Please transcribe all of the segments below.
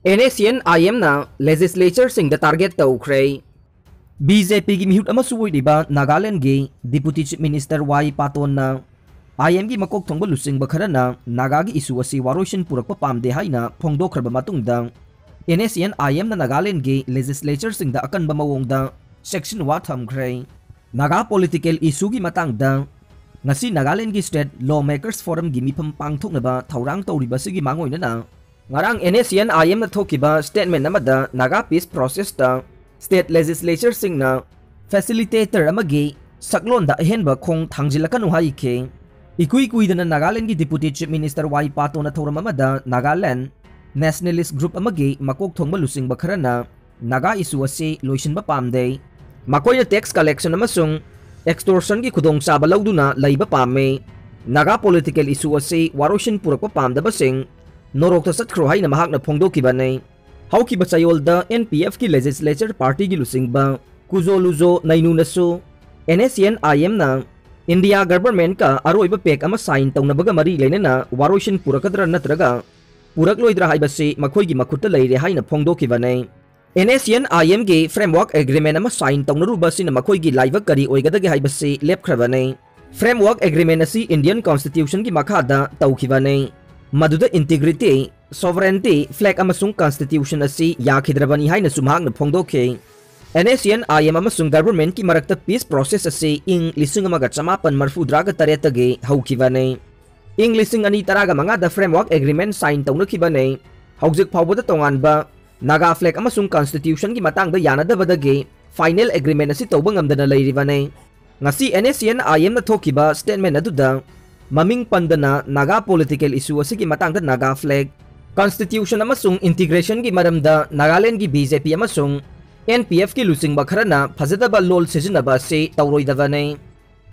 NSCN-IM na Legislature Singda target Toukhre. BJP gi mihut ama suwoi diba Nagaland gi Deputy Chief Minister Y Paton na IM gi makok thongba lusing bakhara na Naga gi isu asi waroshin purakpa pamde haina phongdokhraba matungda NSCN-IM na Nagaland gi Legislature Singda akanba mawongda section wa thamkhre. Naga political issue gi matangda ngasi Nagaland gi State Lawmakers Forum gi mifam pangthoknaba thaurang tawriba sigi mangoina na ngarang NSCN-IM na thokiba statement namada Naga peace process ta state legislature singna facilitator amagi saklonda ahenba khong thangjilakanu haike ikui kuidana Nagaland gi Deputy Chief Minister Y Paton na thoram amada Nagaland nationalist group amagi makok thongba lusing bakharana Naga issue asi loisinba pamde makoy na tax collection amasung extortion gi khudong chaba lawduna laiba pame Naga political issue asi waroshin purakpa pamdaba sing Norok ta satkro hay na mahak na phongdo kiba nay haw kiba sayol da NPF ki legislature party gi lusing ba kuzo luzo nainu naso NSCN-IM na India government ka aroiba pek ama sign tawna baga mari leina na waroshin purakadra natraga purakloidra haiba si makhoi gi makhutta leire hay na phongdo kiba nay NSCN-IM gi framework agreement ama sign tawna ruba si na makhoi gi laiva kari oigadagi haiba si lepkhraba nay framework agreement asi Indian constitution gi makhada tawkhiba nay Maduda integrity, sovereignty, flag amasung constitution asi yakhidrabani haina sumhak na phongdokhe. NSCN-IM amasung government ki marakta peace process asi ing lising amaga chamapan marfudraga taretage hawkibane. Ing lising ani taraga mga da framework agreement sign tawnakibane. Hawjik phawbada tongan ba Naga flag amasung constitution ki matangda yanadabadage final agreement asi tawbang amdana layribane. Ngasi NSCN-IM na thokiba statement aduda maming pandana Naga political issue asigi matangda Naga flag constitution amasung integration gi maramda Nagaland gi BJP amasung NPF ki lusing bakharana phajadaba lol sijinaba se tawroidaba nei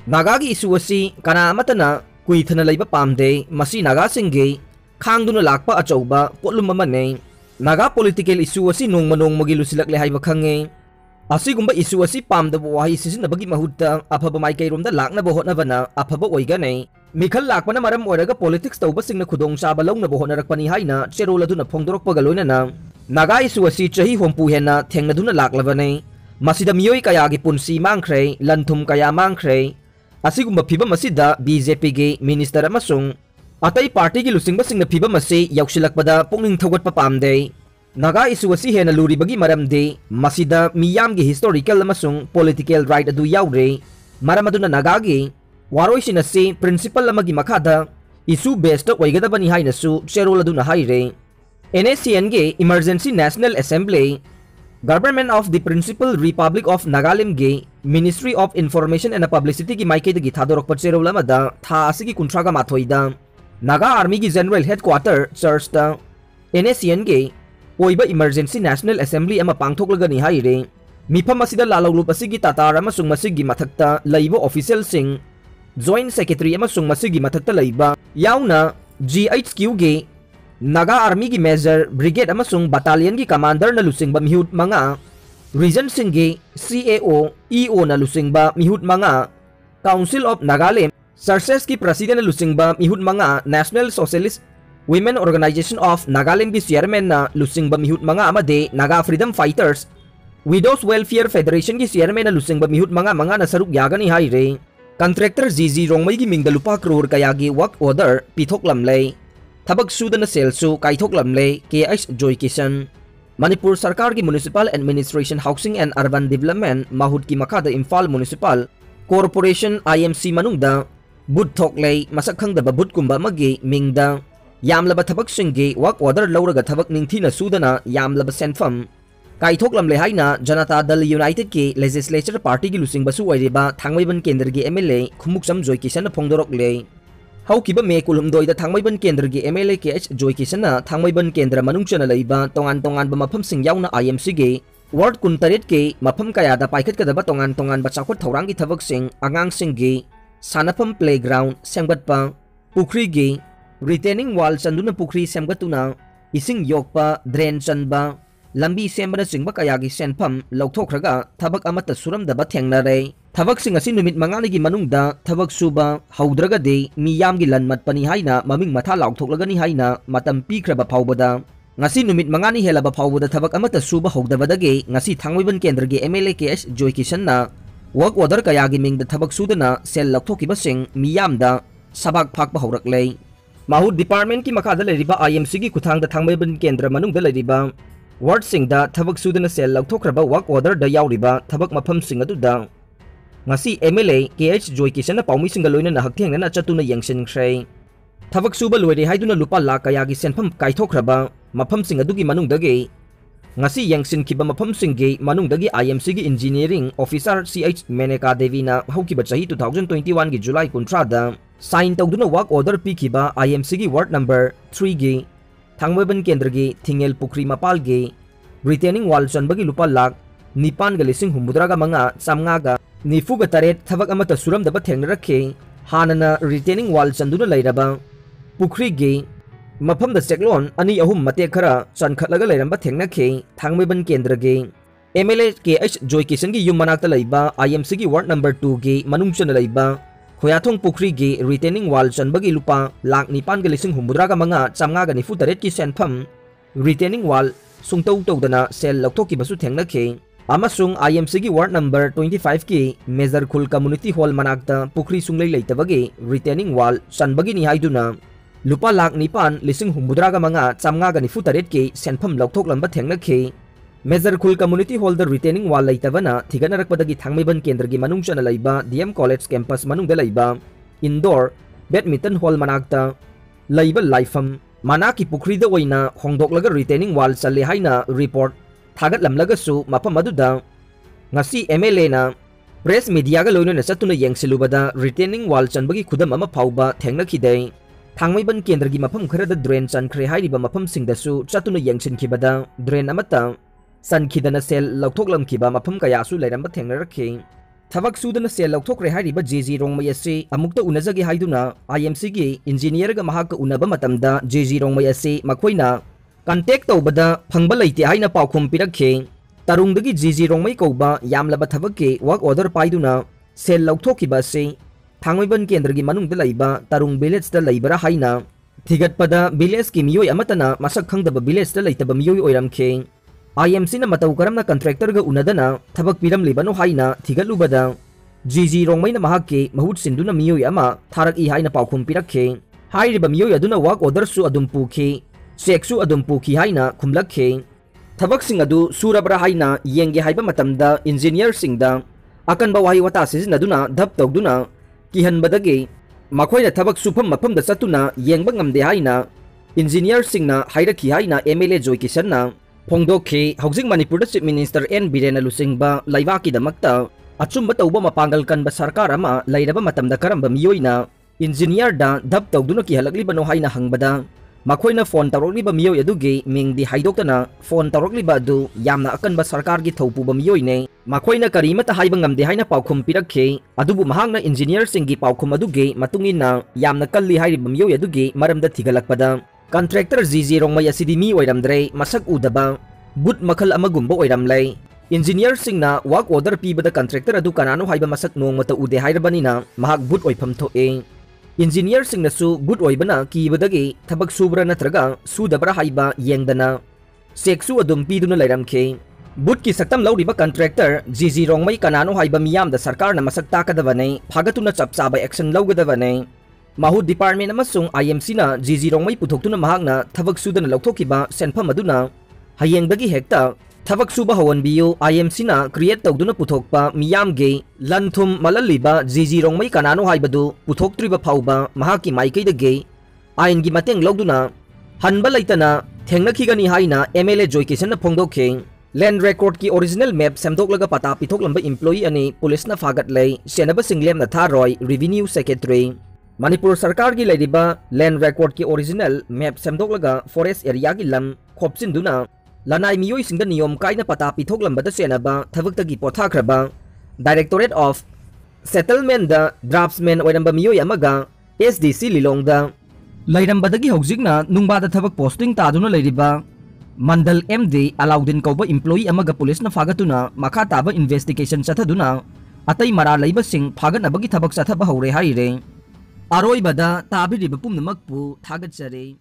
Naga gi issue asi kana amatana kuithana leiba pamde masi Naga singge khangduna lakpa achauba potlum ama nei Naga political issue asi nongmanong magi lusilakle haiba khange asigumba issue asi pamdaba wahi sijinabagi mahutta afaba maikairomda laknaba hotnabana afaba oiga nei Mikhal lakpana maram oiraga politics tawba singna khudong chaba lawna bo honarakpani haina cherol aduna phongdorokpaga loinana Naga issue asi chahi hompu hena thengnaduna laklabane masida miyoi kayagi punsi mangkhre lanthum kaya mangkhre asigumba phibam asida BJP gi minister amasung atai party gi lusingba singna phibam asi yausilakpada pungning thogatpa pamde Naga issue asi hena luribagi maramde masida miyam gi historical amasung political right adu yaure maramaduna Naga gi Waroisin asi principal amagi makhada issue based oigadabani haina su cherol aduna haire NSCN ge Emergency National Assembly Government of the Principal Republic of Nagaland ge Ministry of Information and Publicity gi maikedi thadorok pa cherol amada tha asigi kuntraga mathoida Naga Army gi General Headquarter Church ta NSCN ge oiba Emergency National Assembly ama pangthoklagani haire mifam asida lalawlup asigi tatar amasung masigi mathakta laiba official sing Joint Secretary amasung masigi mathakta laiba yauna GHQ ge Naga Army gi Major Brigade amasung Battalion gi Commander na lusingba mihut mga Region singge CAO EO na lusingba mihut mga Council of Nagaland Sarses ki President na lusingba mihut mga National Socialist Women Organization of Nagaland gi Chairman na lusingba mihut mga amade Naga Freedom Fighters Widows Welfare Federation gi Chairman na lusingba mihut mga nasaruk yagani haire Contractor ZZ Rongmai gi mingda lupa crore kayagi work order pithok lamlay thabak sudana selsu kaithok lamlay KH Joy Kisan Manipur Sarkar gi Municipal Administration Housing and Urban Development mahud ki makhada Imphal Municipal Corporation IMC manungda bud thoklay masakhang da babud kumba magi mingda yamlaba thabak singgi work order lawraga thabak ningthina sudana yamlaba senfam Kaithok lamle haina Janata Dal United ki Legislature Party gi lusing basu oiriba Thangmaiban Kendra gi MLA Khumuksam Joy Kisan na phongdorok le haukiba me kulumdoi da Thangmaiban Kendra gi MLA KH Joy Kisan na Thangmaiban Kendra manungchana leiba tongan ba mafam sing yauna IMC gi ward kuntaret ki mafam kaya da paikhat kadaba tongan ba chakhot thorang gi thabak sing angang sing gi sanapam playground semgatpa pukhri gi retaining wall chanduna pukhri semgatuna ising yokpa drain chanba lambi sembana singba kayagi senpham lauthokraga thabak amata suramdaba thengnare thabak sing asi numit mangani gi manungda thabak suba haudraga de miyam gi lanmat pani haina maming matha laukthoklagani haina matam pikraba phawbada ngasi numit mangani helaba phawbuda thabak amata suba hogdabadagi ngasi thangmoiban kendragi MLA KH Joy Kishan na work order kayagi mingda thabak sudana sel laktokibasing miyamda sabak phakba hawraklei mahu department ki makada leriba IMC gi kuthangda thangmoiban kendra manungda leriba ward singda thabak sudana sel laktokraba work order da yauriba thabak mafam sing aduda ngasi MLA KH Joy Kishan na paumi singa loina na hakthengna na chatuna yengsin khrei thabak suba loire haiduna lupa lakh kayagi senpham kaithokraba mafam sing adugi manungdagi ngasi yengsin kiba mafam singgi manungdagi IMC gi engineering officer CH Meneka Devi na haukiba chahi 2021 gi July 13 da sign tawduna work order pikiba IMC gi ward number 3 gi thangmoiban kendra gi thingel pukri mapal gi retaining wall chanbagi lupa lakh 9,900 chamnga nifuga taret thabak amata suramdaba thengnarakhe hanana retaining wall chanduna leiraba pukri gi mafam da seklon ani ahum mate khara chankhatlaga leiramba thengnakhe thangmoiban kendra gi MLA KH Joy Kishan gi yum manakta leiba IMC gi ward number 2 gi manungchana leiba khoyathong pukri gi retaining wall chanbagi lupa lakh 9,900 chamnga nifu taret ki senpham retaining wall sungtau tawdana sel loktoki basu thengnakhe amasung IMC gi ward number 25 ki Major Khul community hall manakta pukri sunglei leitabagi retaining wall chanbagi ni haiduna lupa lakh 9,900 chamnga nifu taret ki senpham lokthok lamba thengnakhe Major Khul community hall the retaining wall leitabana thiganarakpadagi thangmaiban kendra gi manungchana leiba DM college campus manungda leiba indoor badminton hall manakta leiba laifam manaki pukri da oina hongdoklaga retaining wall challe haina report thagat lamlagasu mafam aduda ngasi MLA na press media ga loina chatuna yengsilubada retaining wall chanbagi khudam ama phauba thengnakhidei thangmaiban kendra gi mafam khara da drain chankhre hairiba mafam singdasu chatuna yengsinkhibada drain amata sankhidana sel laukthoklamkiba mafam kayasu leiramba thengnarakhe thabak sudana sel laukthokre hairiba JG rongmai ase amukta unajagi haiduna IMC gi engineer ga mahak unaba matamda JG rongmai ase makhoina contact tawbada phangba leite haina paukhum pirakhe tarungdagi JG rongmai kauba yamlaba thabakki work order paiduna sel laukthokkiba ase thangmaiban kendra gi manungda leiba tarung village da leibara haina thigatpada village ki miyoi amatana masak khangdaba village da leitaba miyoi oiramkhe IMC na matau karamna contractor ga unadana thabak piram libano haina thigatlubada GG rongmai na mahakki mahut sinduna miyoi ama tharak i haina paukhum pirakhe hairiba miyoi aduna work order su adum pukhi check su adum pukhi haina khumlakhe thabak sing adu surabra haina yenge haiba matamda engineer singda akanba wahi wata sizinaduna dhap tawduna kihanbadagi makhoina thabak sufam mafam da chatuna yengba ngamde haina engineer singna hairakhi haina MLA Joy Kishan na phongdokhe housing Manipur Chief Minister N Birena Lusingba laibaki damakta achumba tawba mapangal kanba sarkar ama lairaba matamda karamba miyoina engineer da dhap tawduna ki halakliba no haina hangbada makhoina phone tawrokliba miyoi adugi mingdi haidoktana phone tawrokliba adu yamna akanba sarkar gi thaupuba miyoine makhoina karimata haiba ngamde haina paukhum pirakhe adubu mahangna engineer singi paukhum adugi matungina yamna kalli hairiba miyoi adugi maramda thigalakpada contractor GG rongmai asidi mi oiramdre masak udaba but makhal amagumba oiramlai engineer singna work order pibada contractor adu kanano haiba masak nongmata ude hairabanina mahak but oipham thoe engineer singna su but oibana kibadagi thabak subra natraga sudabra haiba yengdana seksu adum piduna lairamkhe but ki saktam lauriba contractor GG rongmai kanano haiba miyam da sarkar na masak takadabane phagatuna chapchaba action lawgadabane mahu department amasung IMC na GG rongmai puthoktuna mahakna thabak sudana laukthokkiba senpham aduna hayengdagi hekta thabak suba hawanbiyu IMC na create tawduna puthokpa miyamge lanthum malalliba GG rongmai kanano haibadu puthoktriba phauba mahaki maikeidage aingi mateng lawduna hanba leitana thengnakhigani haina MLA Joy Kishan na phongdokhe land record ki original map semdoklaga pata pithoklamba employee ani police na fagat lei senaba singlem na tharoi revenue secretary Manipur sarkar gi leiriba land record ki original map semdoklaga forest area gi lam khopchinduna lanai miyoi singda niyom kaina pata pithoklambada senaba thabaktagi pothakraba Directorate of Settlement da draftsman oiramba miyoi amaga SDC Lilongda lairambadagi hogjikna nungbada thabak posting taduna leiriba Mandal MD Alauddin kauba employee amaga police na fagatuna makha taba investigation chathaduna atai mara leiba sing fagatnabagi thabak chathaba hore haire Aroibada tabiriba pumnamakpu thagatjare